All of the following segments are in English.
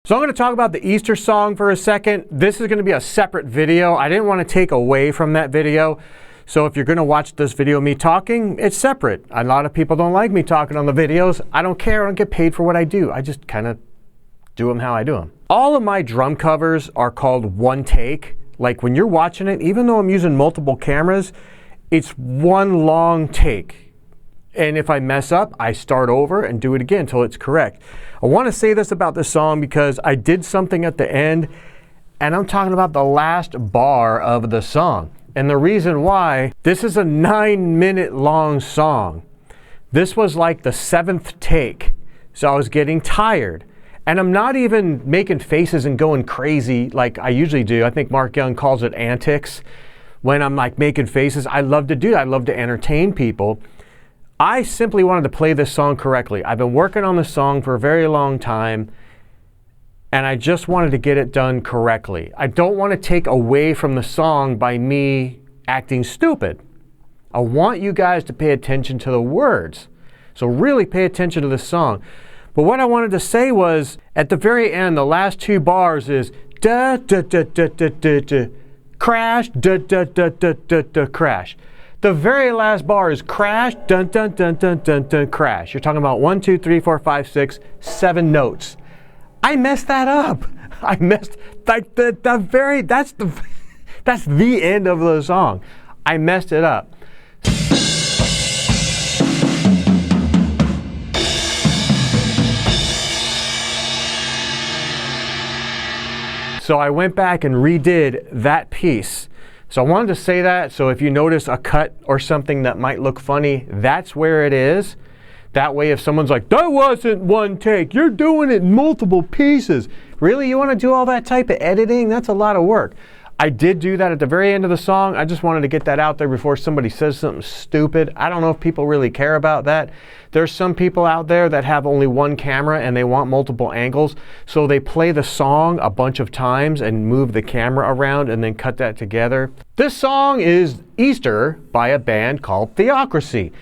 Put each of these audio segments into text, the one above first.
So I'm going to talk about the Easter song for a second. This is going to be a separate video. I didn't want to take away from that video. So if you're going to watch this video, me talking, it's separate. A lot of people don't like me talking on the videos. I don't care. I don't get paid for what I do. I just kind of do them how I do them. All of my drum covers are called one take. Like when you're watching it, even though I'm using multiple cameras, it's one long take. And if I mess up, I start over and do it again until it's correct. I want to say this about this song because I did something at the end, and I'm talking about the last bar of the song. And the reason why, this is a 9-minute long song. This was like the 7th take, so I was getting tired. And I'm not even making faces and going crazy like I usually do. I think Mark Young calls it antics. When I'm like making faces, I love to do that. I love to entertain people. I simply wanted to play this song correctly. I've been working on this song for a very long time, and I just wanted to get it done correctly. I don't want to take away from the song by me acting stupid. I want you guys to pay attention to the words. So really pay attention to the song. But what I wanted to say was, at the very end, the last 2 bars is da da da da da da da, crash, da da da da da da, crash. The very last bar is crash, dun dun dun dun dun dun, crash. You're talking about 1, 2, 3, 4, 5, 6, 7 notes. I messed that up. I messed like that's the end of the song. I messed it up. So I went back and redid that piece. So I wanted to say that, so if you notice a cut or something that might look funny, that's where it is. That way if someone's like, that wasn't one take, you're doing it in multiple pieces. Really, you want to do all that type of editing? That's a lot of work. I did do that at the very end of the song. I just wanted to get that out there before somebody says something stupid. I don't know if people really care about that. There's some people out there that have only one camera and they want multiple angles. So they play the song a bunch of times and move the camera around and then cut that together. This song is Easter by a band called Theocracy.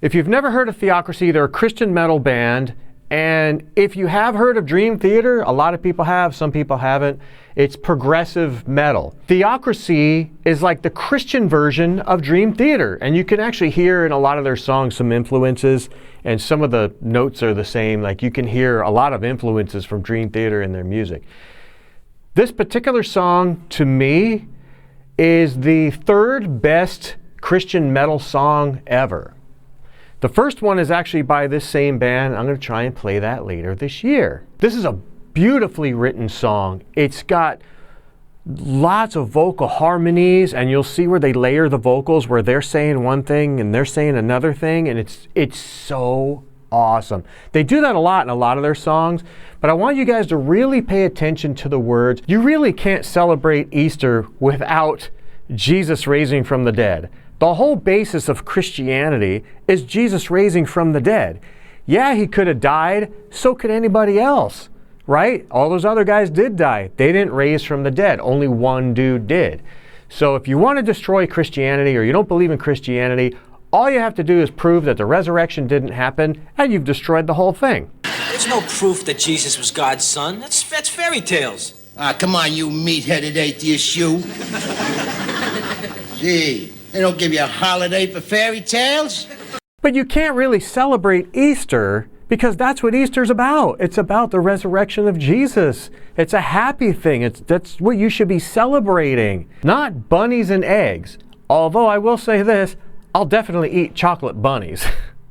If you've never heard of Theocracy, they're a Christian metal band. And if you have heard of Dream Theater, a lot of people have, some people haven't. It's progressive metal. Theocracy is like the Christian version of Dream Theater. And you can actually hear in a lot of their songs some influences, and some of the notes are the same. Like you can hear a lot of influences from Dream Theater in their music. This particular song, to me, is the 3rd best Christian metal song ever. The first one is actually by this same band. I'm going to try and play that later this year. This is a beautifully written song. It's got lots of vocal harmonies, and you'll see where they layer the vocals, where they're saying one thing and they're saying another thing, and it's so awesome. They do that a lot in a lot of their songs, but I want you guys to really pay attention to the words. You really can't celebrate Easter without Jesus raising from the dead. The whole basis of Christianity is Jesus raising from the dead. Yeah, he could have died, so could anybody else, right? All those other guys did die. They didn't raise from the dead. Only one dude did. So if you want to destroy Christianity or you don't believe in Christianity, all you have to do is prove that the resurrection didn't happen, and you've destroyed the whole thing. There's no proof that Jesus was God's son. That's fairy tales. Ah, come on, you meat-headed atheist, you. Gee. They don't give you a holiday for fairy tales? But you can't really celebrate Easter because that's what Easter's about. It's about the resurrection of Jesus. It's a happy thing. That's what you should be celebrating, not bunnies and eggs. Although I will say this, I'll definitely eat chocolate bunnies.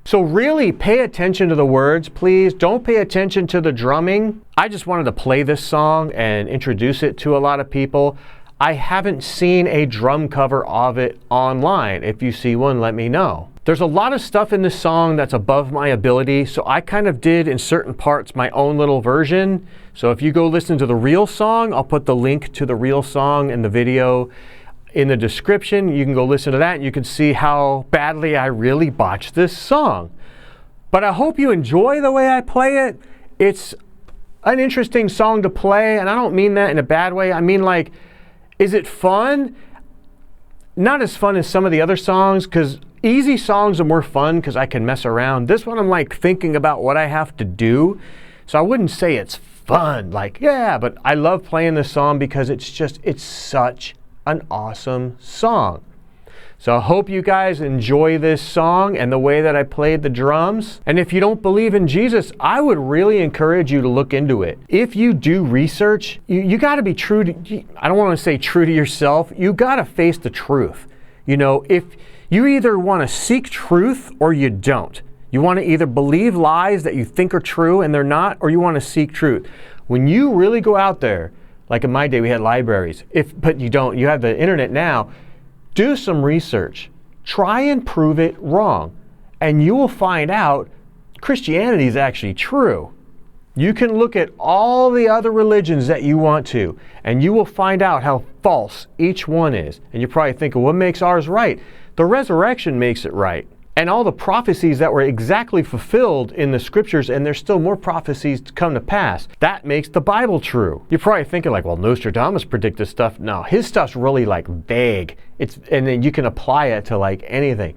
So really pay attention to the words, please. Don't pay attention to the drumming. I just wanted to play this song and introduce it to a lot of people. I haven't seen a drum cover of it online. If you see one, let me know. There's a lot of stuff in this song that's above my ability, so I kind of did in certain parts my own little version. So if you go listen to the real song, I'll put the link to the real song in the video in the description. You can go listen to that and you can see how badly I really botched this song. But I hope you enjoy the way I play it. It's an interesting song to play, and I don't mean that in a bad way. I mean, like, is it fun? Not as fun as some of the other songs, because easy songs are more fun because I can mess around. This one I'm like thinking about what I have to do. So I wouldn't say it's fun, like, yeah, but I love playing this song because it's such an awesome song. So I hope you guys enjoy this song and the way that I played the drums. And if you don't believe in Jesus, I would really encourage you to look into it. If you do research, you got to be true to, I don't want to say true to yourself, you got to face the truth. You know, if you either want to seek truth or you don't. You want to either believe lies that you think are true and they're not, or you want to seek truth. When you really go out there, like in my day we had libraries, but you don't, you have the internet now, do some research. Try and prove it wrong. And you will find out Christianity is actually true. You can look at all the other religions that you want to, and you will find out how false each one is. And you're probably thinking, what makes ours right? The resurrection makes it right. And all the prophecies that were exactly fulfilled in the scriptures, and there's still more prophecies to come to pass, that makes the Bible true. You're probably thinking like, well, Nostradamus predicted stuff. No, his stuff's really like vague. And then you can apply it to like anything.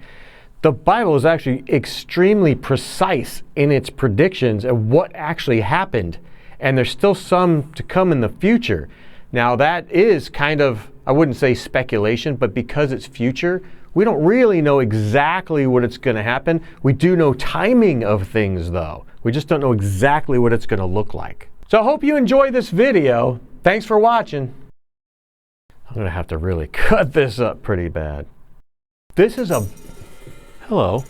The Bible is actually extremely precise in its predictions of what actually happened. And there's still some to come in the future. Now that is kind of, I wouldn't say speculation, but because it's future, we don't really know exactly what it's going to happen. We do know timing of things though. We just don't know exactly what it's going to look like. So I hope you enjoy this video. Thanks for watching. I'm going to have to really cut this up pretty bad. This is a, hello.